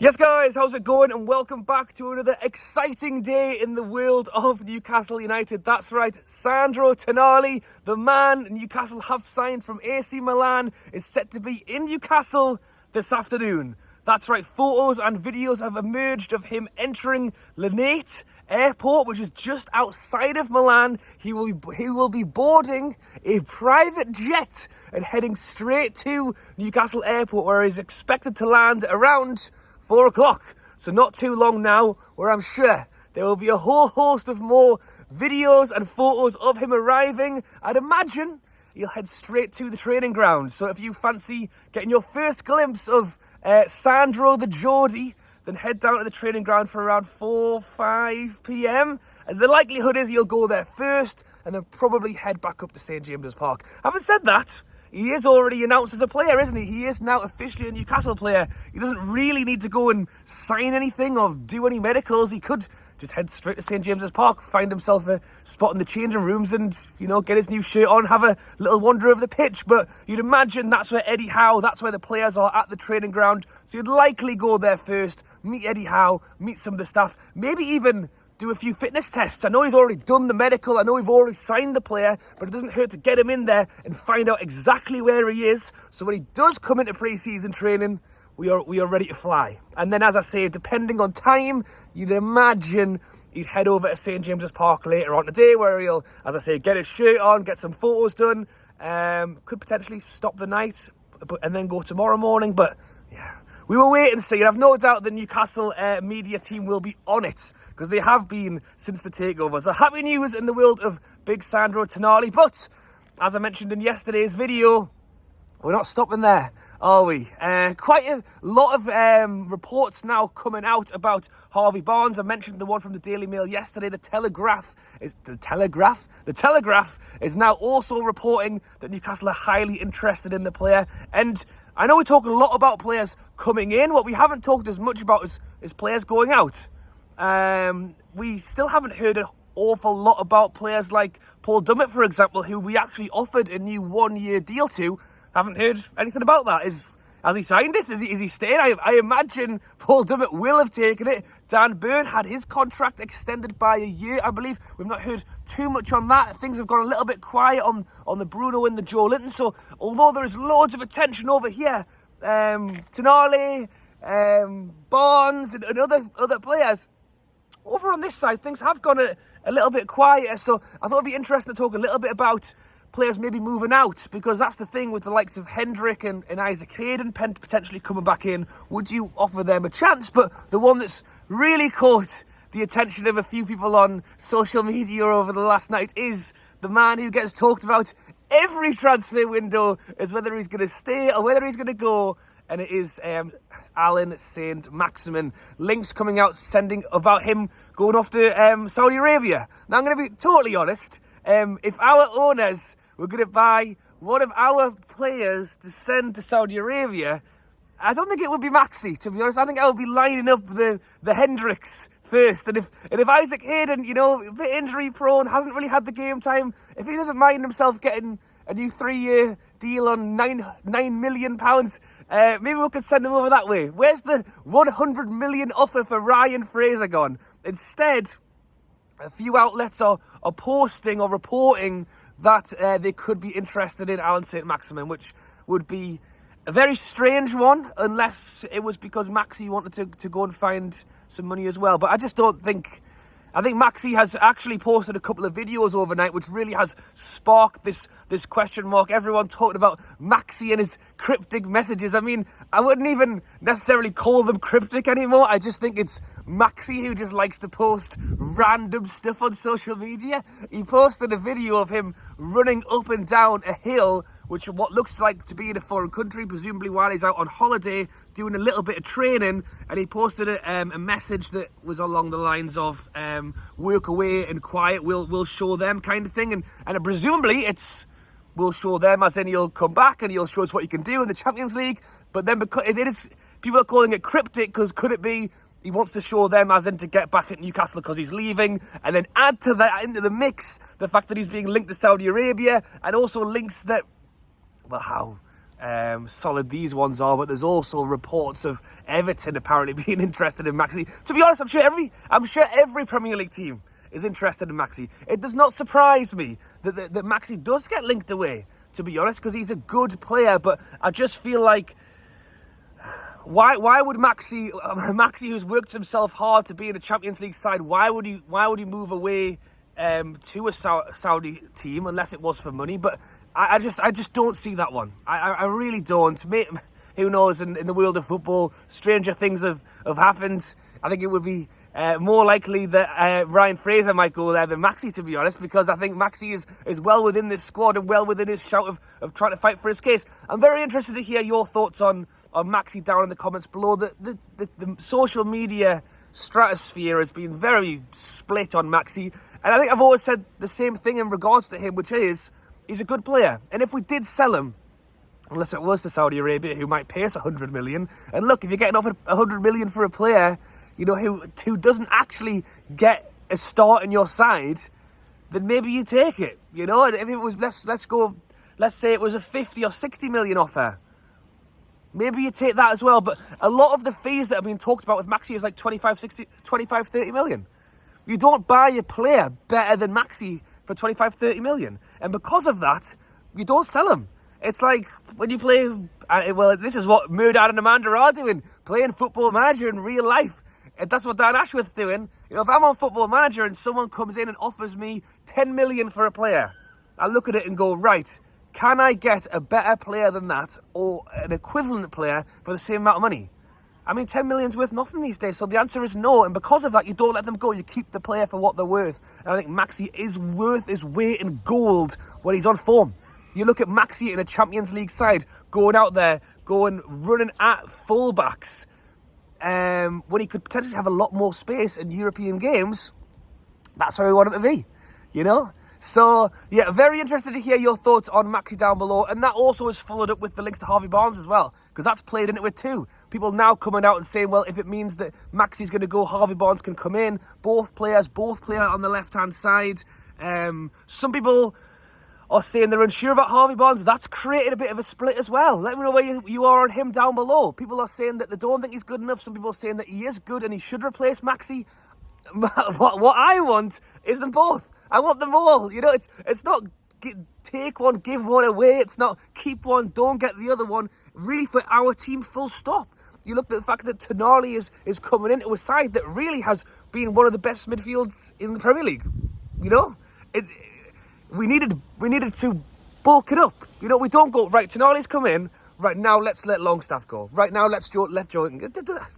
Yes guys, how's it going? And welcome back to another exciting day in the world of Newcastle United. That's right, Sandro Tonali, the man Newcastle have signed from AC Milan, is set to be in Newcastle this afternoon. That's right, photos and videos have emerged of him entering Linate Airport, which is just outside of Milan. He will be boarding a private jet and heading straight to Newcastle Airport, where he's expected to land around 4 o'clock. So not too long now, where I'm sure there will be a whole host of more videos and photos of him arriving. I'd imagine he'll head straight to the training ground. So if you fancy getting your first glimpse of Sandro the Geordie, then head down to the training ground for around 5 p.m. And the likelihood is you'll go there first and then probably head back up to St James's Park. Having said that, he is already announced as a player, isn't he? He is now officially a Newcastle player. He doesn't really need to go and sign anything or do any medicals. He could just head straight to St James's Park, find himself a spot in the changing rooms and, get his new shirt on, have a little wander over the pitch. But you'd imagine that's where Eddie Howe, that's where the players are at the training ground. So you'd likely go there first, meet Eddie Howe, meet some of the staff, maybe even do a few fitness tests. I know he's already done the medical. I know we've already signed the player, but it doesn't hurt to get him in there and find out exactly where he is. So when he does come into pre-season training, we are ready to fly. And then, as I say, depending on time, you'd imagine he'd head over to St James's Park later on today, where he'll, as I say, get his shirt on, get some photos done. Could potentially stop the night, and then go tomorrow morning. But yeah, we will wait and see. And I've no doubt the Newcastle media team will be on it, because they have been since the takeover. So happy news in the world of big Sandro Tonali. But as I mentioned in yesterday's video, we're not stopping there, are we? Quite a lot of reports now coming out about Harvey Barnes. I mentioned the one from the Daily Mail yesterday. The Telegraph is now also reporting that Newcastle are highly interested in the player. And I know we talk a lot about players coming in. What we haven't talked as much about is players going out. We still haven't heard an awful lot about players like Paul Dummett, for example, who we actually offered a new one-year deal to. Haven't heard anything about that. Has he signed it? Is he staying? I imagine Paul Dummett will have taken it. Dan Burn had his contract extended by a year, I believe. We've not heard too much on that. Things have gone a little bit quiet on the Bruno and the Joe Linton. So although there is loads of attention over here, Tonali, Barnes and other players, over on this side, things have gone a little bit quieter. So I thought it'd be interesting to talk a little bit about players maybe moving out, because that's the thing with the likes of Hendrick and Isaac Hayden potentially coming back in. Would you offer them a chance? But the one that's really caught the attention of a few people on social media over the last night is the man who gets talked about every transfer window as whether he's going to stay or whether he's going to go. And it is Saint-Maximin. Links coming out sending about him going off to Saudi Arabia. Now, I'm going to be totally honest. If our owners were going to buy one of our players to send to Saudi Arabia, I don't think it would be Maxi, to be honest. I think I would be lining up the Hendricks first. And if Isaac Hayden, a bit injury prone, hasn't really had the game time, if he doesn't mind himself getting a new 3-year deal on £9 million, maybe we could send him over that way. Where's the 100 million offer for Ryan Fraser gone? Instead, a few outlets are posting or reporting that they could be interested in Saint-Maximin, which would be a very strange one, unless it was because Maxi wanted to go and find some money as well. But I just don't think... I think Maxi has actually posted a couple of videos overnight, which really has sparked this question mark. Everyone talking about Maxi and his cryptic messages. I mean, I wouldn't even necessarily call them cryptic anymore. I just think it's Maxi who just likes to post random stuff on social media. He posted a video of him running up and down a hill, which what looks like to be in a foreign country, presumably while he's out on holiday, doing a little bit of training. And he posted a message that was along the lines of, work away and quiet, we'll show them kind of thing. And presumably it's, we'll show them as in he'll come back and he'll show us what he can do in the Champions League. But then because it is, people are calling it cryptic, because could it be he wants to show them as in to get back at Newcastle because he's leaving, and then add to that, into the mix, the fact that he's being linked to Saudi Arabia, and also links that, well, solid these ones are, but there's also reports of Everton apparently being interested in Maxi. To be honest, I'm sure every Premier League team is interested in Maxi. It does not surprise me that Maxi does get linked away, to be honest, because he's a good player. But I just feel like, why would Maxi, who's worked himself hard to be in a Champions League side, why would he move away to a Saudi team unless it was for money? But I just don't see that one. I really don't. Who knows? In the world of football, stranger things have happened. I think it would be more likely that Ryan Fraser might go there than Maxi, to be honest, because I think Maxi is well within this squad and well within his shout of trying to fight for his case. I'm very interested to hear your thoughts on Maxi down in the comments below. The social media stratosphere has been very split on Maxi, and I think I've always said the same thing in regards to him, which is he's a good player. And if we did sell him, unless it was to Saudi Arabia, who might pay us 100 million, and look, if you're getting offered 100 million for a player, you know, who doesn't actually get a start in your side, then maybe you take it. You know, and if it was, let's say it was a 50 or 60 million offer, maybe you take that as well. But a lot of the fees that have been talked about with Maxi is like 25, 30 million. You don't buy a player better than Maxi for 25, 30 million. And because of that, you don't sell him. It's like when you play, well, this is what Murdad and Amanda are doing, playing Football Manager in real life. And that's what Dan Ashworth's doing. You know, if I'm on Football Manager and someone comes in and offers me 10 million for a player, I look at it and go, right, can I get a better player than that or an equivalent player for the same amount of money? I mean, 10 million's worth nothing these days, so the answer is no. And because of that, you don't let them go. You keep the player for what they're worth. And I think Maxi is worth his weight in gold when he's on form. You look at Maxi in a Champions League side, going out there, running at fullbacks, when he could potentially have a lot more space in European games. That's where we want him to be, you know? So, yeah, very interested to hear your thoughts on Maxi down below. And that also is followed up with the links to Harvey Barnes as well, because that's played into it too. People now coming out and saying, well, if it means that Maxi's going to go, Harvey Barnes can come in. Both players on the left-hand side. Some people are saying they're unsure about Harvey Barnes. That's created a bit of a split as well. Let me know where you are on him down below. People are saying that they don't think he's good enough. Some people are saying that he is good and he should replace Maxi. What I want is them both. I want them all. You know, it's not take one, give one away. It's not keep one, don't get the other one. Really, for our team, full stop. You look at the fact that Tonali is coming into a side that really has been one of the best midfields in the Premier League. You know, we needed to bulk it up. You know, we don't go, right, Tonali's come in, right, now let's let Longstaff go. Right, now let Jordan go.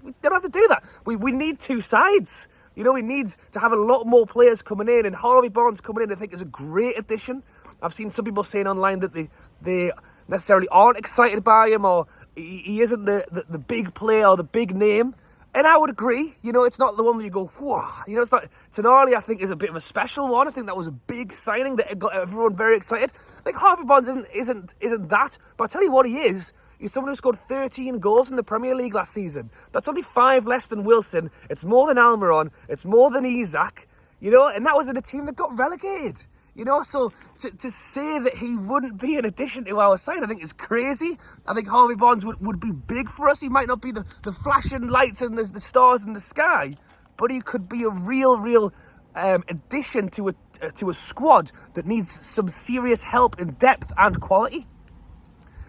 We don't have to do that. We need two sides. You know, we need to have a lot more players coming in, and Harvey Barnes coming in, I think, is a great addition. I've seen some people saying online that they necessarily aren't excited by him, or he isn't the big player or the big name. And I would agree. You know, it's not the one where you go, whoa. You know, it's not. Tonali, I think, is a bit of a special one. I think that was a big signing that got everyone very excited. Like, Harvey Barnes isn't that. But I'll tell you what he is. He's someone who scored 13 goals in the Premier League last season. That's only 5 less than Wilson. It's more than Almiron. It's more than Isak. You know, and that was in a team that got relegated. You know, so to say that he wouldn't be an addition to our side, I think is crazy. I think Harvey Barnes would be big for us. He might not be the flashing lights and the stars in the sky, but he could be a real addition to a squad that needs some serious help in depth and quality.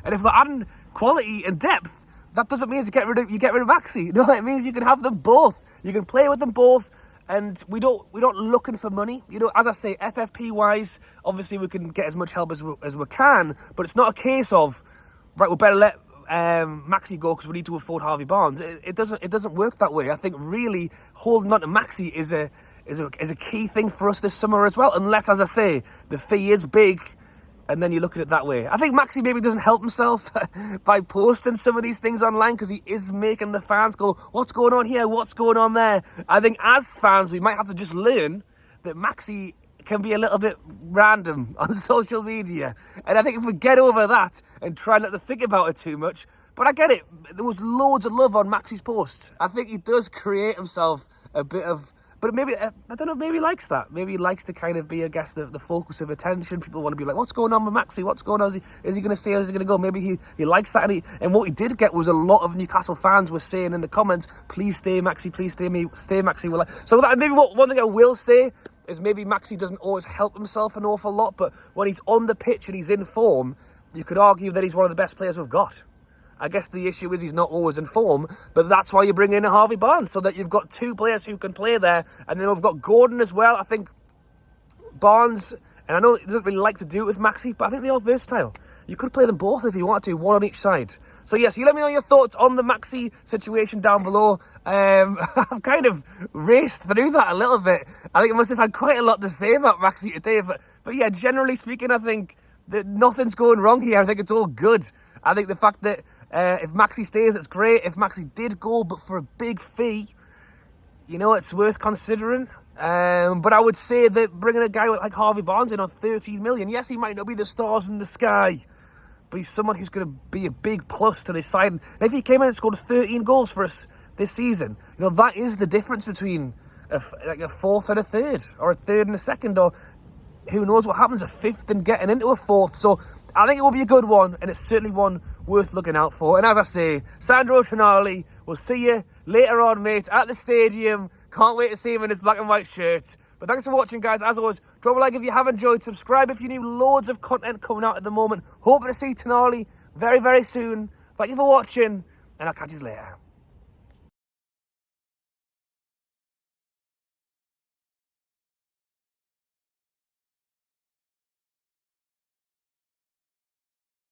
And if we're adding quality and depth, that doesn't mean you get rid of Maxi. No, it means you can have them both. You can play with them both. And we're not looking for money. You know, as I say, FFP-wise, obviously we can get as much help as we can, but it's not a case of, right, we better let Maxi go because we need to afford Harvey Barnes. It doesn't work that way. I think really holding on to Maxi is a key thing for us this summer as well, unless, as I say, the fee is big. And then you look at it that way. I think Maxi maybe doesn't help himself by posting some of these things online because he is making the fans go, what's going on here? What's going on there? I think as fans, we might have to just learn that Maxi can be a little bit random on social media. And I think if we get over that and try not to think about it too much, but I get it. There was loads of love on Maxi's posts. I think he does create himself a bit of But maybe, I don't know, maybe he likes that. Maybe he likes to kind of be, I guess, the focus of attention. People want to be like, what's going on with Maxi? What's going on? Is he going to stay? Is he going to go? Maybe he likes that. And what he did get was a lot of Newcastle fans were saying in the comments, please stay, Maxi, please stay, Maxi. So that, maybe one thing I will say is maybe Maxi doesn't always help himself an awful lot, but when he's on the pitch and he's in form, you could argue that he's one of the best players we've got. I guess the issue is he's not always in form, but that's why you bring in a Harvey Barnes, so that you've got two players who can play there. And then we've got Gordon as well. I think Barnes, and I know he doesn't really like to do it with Maxi, but I think they are versatile. You could play them both if you want to, one on each side. So yes, you let me know your thoughts on the Maxi situation down below. I've kind of raced through that a little bit. I think I must have had quite a lot to say about Maxi today, but yeah, generally speaking, I think that nothing's going wrong here. I think it's all good. I think the fact that if Maxi stays, it's great. If Maxi did go, but for a big fee, you know, it's worth considering. But I would say that bringing a guy like Harvey Barnes in on 13 million, yes, he might not be the stars in the sky, but he's someone who's going to be a big plus to this side. And if he came in and scored 13 goals for us this season, you know, that is the difference between a fourth and a third, or a third and a second, or who knows what happens, a fifth and getting into a fourth. So I think it will be a good one, and it's certainly one worth looking out for. And as I say, Sandro Tonali, we'll see you later on, mate, at the stadium. Can't wait to see him in his black and white shirt. But thanks for watching, guys. As always, drop a like if you have enjoyed. Subscribe if you're new. Loads of content coming out at the moment. Hoping to see Tonali very, very soon. Thank you for watching, and I'll catch you later.